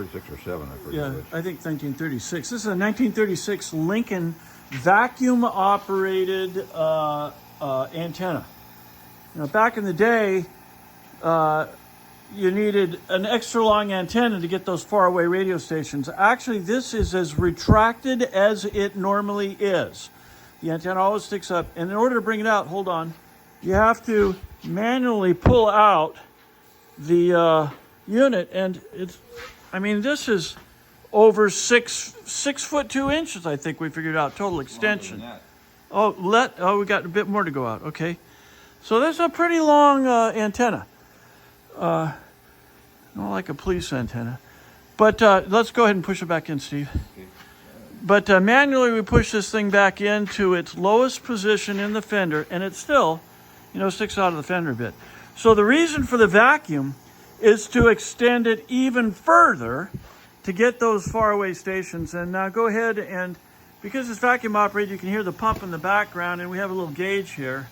36 or 7, I forget Yeah, which. I think 1936. This is a 1936 Lincoln vacuum-operated antenna. Now, back in the day, you needed an extra long antenna to get those faraway radio stations. Actually, this is as retracted as it normally is. The antenna always sticks up, and in order to bring it out, hold on, you have to manually pull out the unit, and this is over 6 foot 2 inches. I think we figured out total extension. We got a bit more to go out. Okay, so that's a pretty long antenna. Not like a police antenna, but let's go ahead and push it back in, Steve. Okay. But manually we push this thing back into its lowest position in the fender, and it still, sticks out of the fender a bit. So the reason for the vacuum is to extend it even further to get those faraway stations. And now go ahead, and because it's vacuum operated, you can hear the pump in the background, and we have a little gauge here.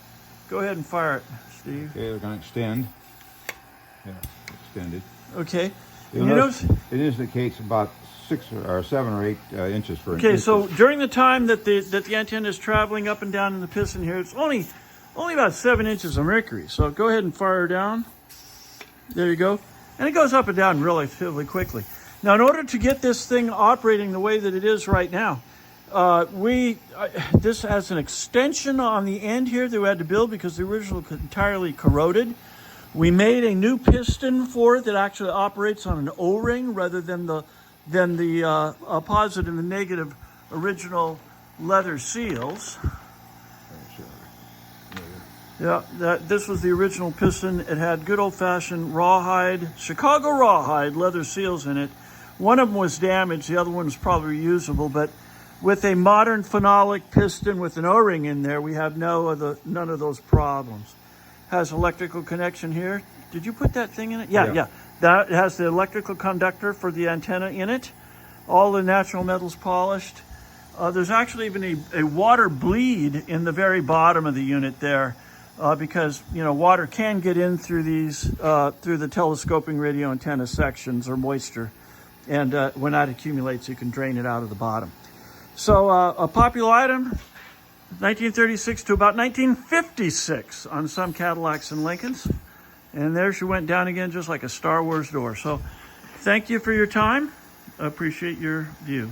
Go ahead and fire it, Steve. Okay, they're going to extend. Yeah, extended. Okay. It indicates about 6 or 7 or 8 inches for an Okay, inch. so during the time that the antenna is traveling up and down in the piston here, it's only about 7 inches of mercury. So go ahead and fire down. There you go. And it goes up and down relatively quickly. Now, in order to get this thing operating the way that it is right now, this has an extension on the end here that we had to build because the original was entirely corroded. We made a new piston for it that actually operates on an O-ring rather than the positive and negative original leather seals. Yeah, this was the original piston. It had good old-fashioned rawhide, Chicago rawhide leather seals in it. One of them was damaged. The other one was probably reusable. But with a modern phenolic piston with an O-ring in there, we have none of those problems. Has electrical connection here. Did you put that thing in it? Yeah. That has the electrical conductor for the antenna in it. All the natural metals polished. There's actually even a water bleed in the very bottom of the unit there. Because water can get in through these through the telescoping radio antenna sections, or moisture, and when that accumulates, you can drain it out of the bottom. So a popular item, 1936 to about 1956 on some Cadillacs and Lincolns, and there she went down again, just like a Star Wars door. So thank you for your time. I appreciate your view.